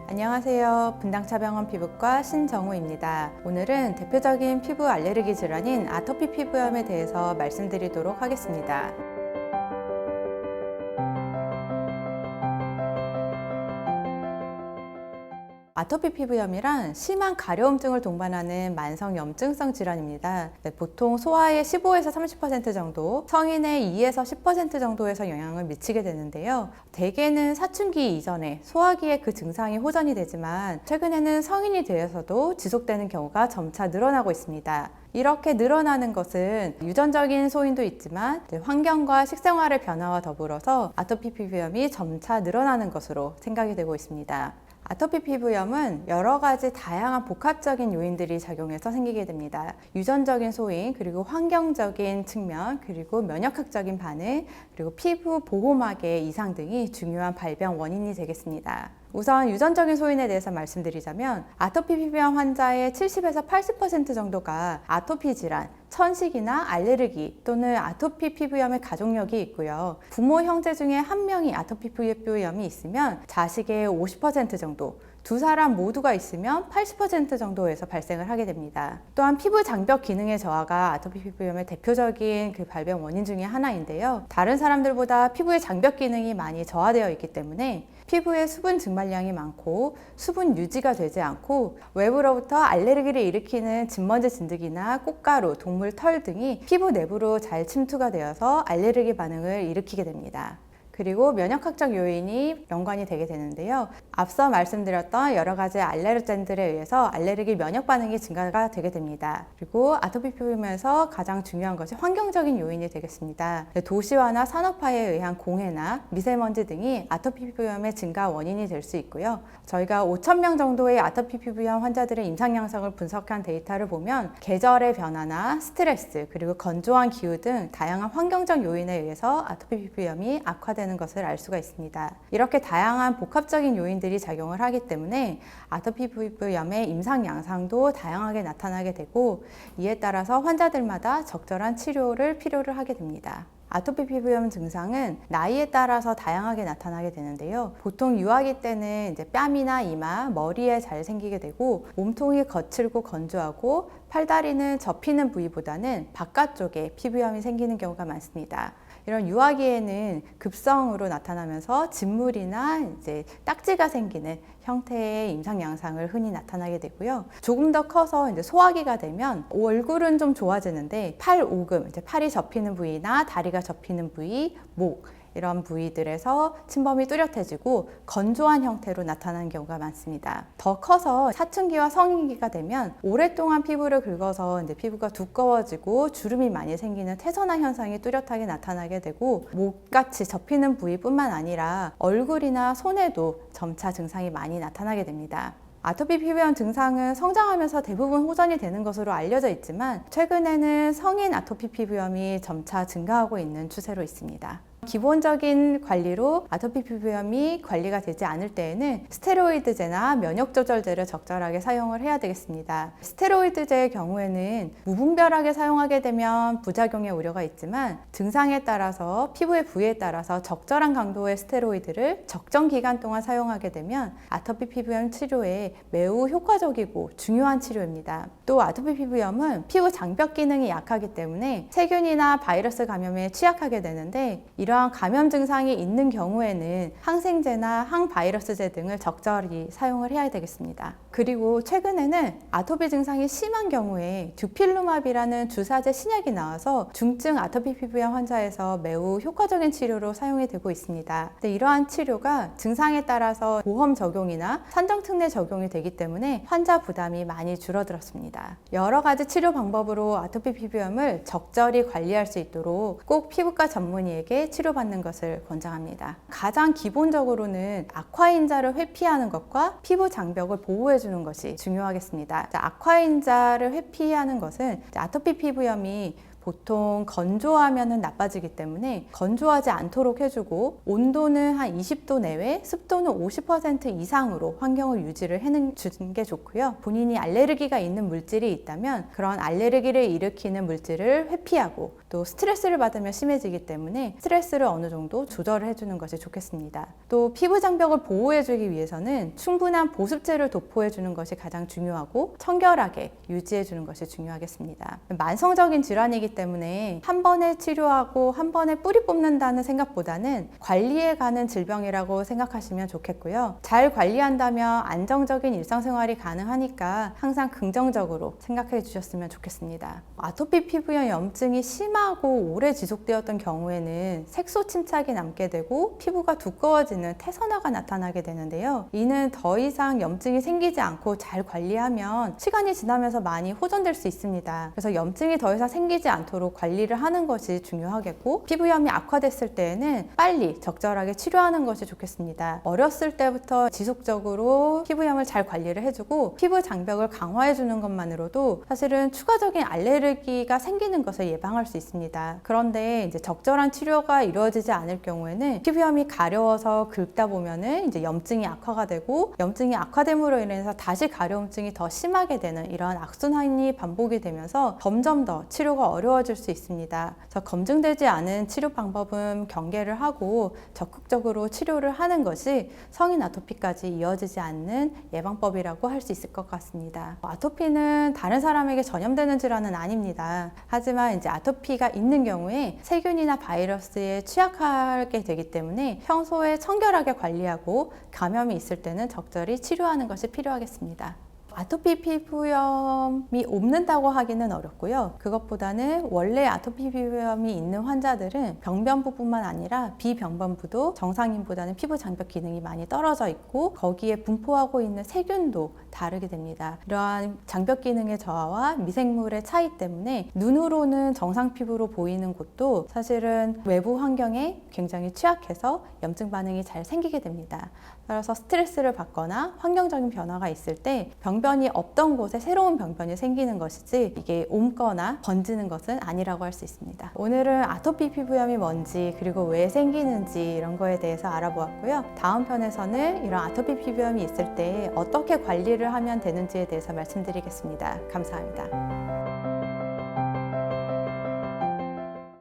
안녕하세요. 분당차병원 피부과 신정우입니다. 오늘은 대표적인 피부 알레르기 질환인 아토피 피부염에 대해서 말씀드리도록 하겠습니다. 아토피 피부염이란 심한 가려움증을 동반하는 만성 염증성 질환입니다. 보통 소아의 15에서 30% 정도, 성인의 2에서 10% 정도에서 영향을 미치게 되는데요. 대개는 사춘기 이전에 소아기에 그 증상이 호전이 되지만 최근에는 성인이 되어서도 지속되는 경우가 점차 늘어나고 있습니다. 이렇게 늘어나는 것은 유전적인 소인도 있지만 환경과 식생활의 변화와 더불어서 아토피 피부염이 점차 늘어나는 것으로 생각이 되고 있습니다. 아토피 피부염은 여러 가지 다양한 복합적인 요인들이 작용해서 생기게 됩니다. 유전적인 소인, 그리고 환경적인 측면, 그리고 면역학적인 반응, 그리고 피부 보호막의 이상 등이 중요한 발병 원인이 되겠습니다. 우선 유전적인 소인에 대해서 말씀드리자면 아토피 피부염 환자의 70에서 80% 정도가 아토피 질환, 천식이나 알레르기 또는 아토피 피부염의 가족력이 있고요. 부모 형제 중에 한 명이 아토피 피부염이 있으면 자식의 50% 정도, 두 사람 모두가 있으면 80% 정도에서 발생을 하게 됩니다. 또한 피부 장벽 기능의 저하가 아토피 피부염의 대표적인 발병 원인 중에 하나인데요. 다른 사람들보다 피부의 장벽 기능이 많이 저하되어 있기 때문에 피부에 수분 증말량이 많고 수분 유지가 되지 않고 외부로부터 알레르기를 일으키는 진먼지 진드기나 꽃가루, 동물 털 등이 피부 내부로 잘 침투가 되어서 알레르기 반응을 일으키게 됩니다. 그리고 면역학적 요인이 연관이 되게 되는데요. 앞서 말씀드렸던 여러 가지 알레르겐들에 의해서 알레르기 면역 반응이 증가가 되게 됩니다. 그리고 아토피 피부염에서 가장 중요한 것이 환경적인 요인이 되겠습니다. 도시화나 산업화에 의한 공해나 미세먼지 등이 아토피 피부염의 증가 원인이 될 수 있고요. 저희가 5,000명 정도의 아토피 피부염 환자들의 임상 양상을 분석한 데이터를 보면 계절의 변화나 스트레스, 그리고 건조한 기후 등 다양한 환경적 요인에 의해서 아토피 피부염이 악화되는 것을 알 수가 있습니다. 이렇게 다양한 복합적인 요인들이 작용을 하기 때문에 아토피 피부염의 임상 양상도 다양하게 나타나게 되고 이에 따라서 환자들마다 적절한 치료를 필요로 하게 됩니다. 아토피 피부염 증상은 나이에 따라서 다양하게 나타나게 되는데요. 보통 유아기 때는 뺨이나 이마, 머리에 잘 생기게 되고 몸통이 거칠고 건조하고 팔다리는 접히는 부위보다는 바깥쪽에 피부염이 생기는 경우가 많습니다. 이런 유아기에는 급성으로 나타나면서 진물이나 딱지가 생기는 형태의 임상 양상을 흔히 나타나게 되고요. 조금 더 커서 소아기가 되면 얼굴은 좀 좋아지는데 팔 오금, 팔이 접히는 부위나 다리가 접히는 부위, 목 이런 부위들에서 침범이 뚜렷해지고 건조한 형태로 나타나는 경우가 많습니다. 더 커서 사춘기와 성인기가 되면 오랫동안 피부를 긁어서 피부가 두꺼워지고 주름이 많이 생기는 태선화 현상이 뚜렷하게 나타나게 되고 목같이 접히는 부위뿐만 아니라 얼굴이나 손에도 점차 증상이 많이 나타나게 됩니다. 아토피 피부염 증상은 성장하면서 대부분 호전이 되는 것으로 알려져 있지만 최근에는 성인 아토피 피부염이 점차 증가하고 있는 추세로 있습니다. 기본적인 관리로 아토피 피부염이 관리가 되지 않을 때에는 스테로이드제나 면역조절제를 적절하게 사용을 해야 되겠습니다. 스테로이드제의 경우에는 무분별하게 사용하게 되면 부작용의 우려가 있지만 증상에 따라서 피부의 부위에 따라서 적절한 강도의 스테로이드를 적정 기간 동안 사용하게 되면 아토피 피부염 치료에 매우 효과적이고 중요한 치료입니다. 또 아토피 피부염은 피부 장벽 기능이 약하기 때문에 세균이나 바이러스 감염에 취약하게 되는데 이러한 감염 증상이 있는 경우에는 항생제나 항바이러스제 등을 적절히 사용을 해야 되겠습니다. 그리고 최근에는 아토피 증상이 심한 경우에 듀필루맙이라는 주사제 신약이 나와서 중증 아토피 피부염 환자에서 매우 효과적인 치료로 사용이 되고 있습니다. 근데 이러한 치료가 증상에 따라서 보험 적용이나 산정특례 적용이 되기 때문에 환자 부담이 많이 줄어들었습니다. 여러 가지 치료 방법으로 아토피 피부염을 적절히 관리할 수 있도록 꼭 피부과 전문의에게 치료받는 것을 권장합니다. 가장 기본적으로는 아쿠아인자를 회피하는 것과 피부 장벽을 보호해주는 것이 중요하겠습니다. 아쿠아인자를 회피하는 것은 아토피 피부염이 보통 건조하면 나빠지기 때문에 건조하지 않도록 해주고 온도는 한 20도 내외, 습도는 50% 이상으로 환경을 유지를 해주는 게 좋고요. 본인이 알레르기가 있는 물질이 있다면 그런 알레르기를 일으키는 물질을 회피하고 또 스트레스를 받으면 심해지기 때문에 스트레스를 어느 정도 조절을 해주는 것이 좋겠습니다. 또 피부 장벽을 보호해주기 위해서는 충분한 보습제를 도포해주는 것이 가장 중요하고 청결하게 유지해주는 것이 중요하겠습니다. 만성적인 질환이기 때문에 한 번에 치료하고 한 번에 뿌리 뽑는다는 생각보다는 관리해가는 질병이라고 생각하시면 좋겠고요. 잘 관리한다면 안정적인 일상생활이 가능하니까 항상 긍정적으로 생각해 주셨으면 좋겠습니다. 아토피 피부염 염증이 심하고 오래 지속되었던 경우에는 색소 침착이 남게 되고 피부가 두꺼워지는 태선화가 나타나게 되는데요. 이는 더 이상 염증이 생기지 않고 잘 관리하면 시간이 지나면서 많이 호전될 수 있습니다. 그래서 염증이 더 이상 생기지 않도록 관리를 하는 것이 중요하겠고 피부염이 악화됐을 때에는 빨리 적절하게 치료하는 것이 좋겠습니다. 어렸을 때부터 지속적으로 피부염을 잘 관리를 해주고 피부 장벽을 강화해 주는 것만으로도 사실은 추가적인 알레르기가 생기는 것을 예방할 수 있습니다. 그런데 이제 적절한 치료가 이루어지지 않을 경우에는 피부염이 가려워서 긁다 보면은 이제 염증이 악화가 되고 염증이 악화됨으로 인해서 다시 가려움증이 더 심하게 되는 이러한 악순환이 반복이 되면서 점점 더 치료가 어려워질 수 있습니다. 그래서 검증되지 않은 치료 방법은 경계를 하고 적극적으로 치료를 하는 것이 성인 아토피까지 이어지지 않는 예방법이라고 할 수 있을 것 같습니다. 아토피는 다른 사람에게 전염되는 질환은 아닙니다. 하지만 이제 아토피가 있는 경우에 세균이나 바이러스에 취약하게 되기 때문에 평소에 청결하게 관리하고 감염이 있을 때는 적절히 치료하는 것이 필요하겠습니다. 아토피 피부염이 없는다고 하기는 어렵고요. 그것보다는 원래 아토피 피부염이 있는 환자들은 병변부뿐만 아니라 비병변부도 정상인보다는 피부 장벽 기능이 많이 떨어져 있고 거기에 분포하고 있는 세균도 다르게 됩니다. 이러한 장벽 기능의 저하와 미생물의 차이 때문에 눈으로는 정상 피부로 보이는 곳도 사실은 외부 환경에 굉장히 취약해서 염증 반응이 잘 생기게 됩니다. 따라서 스트레스를 받거나 환경적인 변화가 있을 때 병변이 없던 곳에 새로운 병변이 생기는 것이지 이게 옮거나 번지는 것은 아니라고 할 수 있습니다. 오늘은 아토피 피부염이 뭔지 그리고 왜 생기는지 이런 거에 대해서 알아보았고요. 다음 편에서는 이런 아토피 피부염이 있을 때 어떻게 관리를 하면 되는지에 대해서 말씀드리겠습니다. 감사합니다.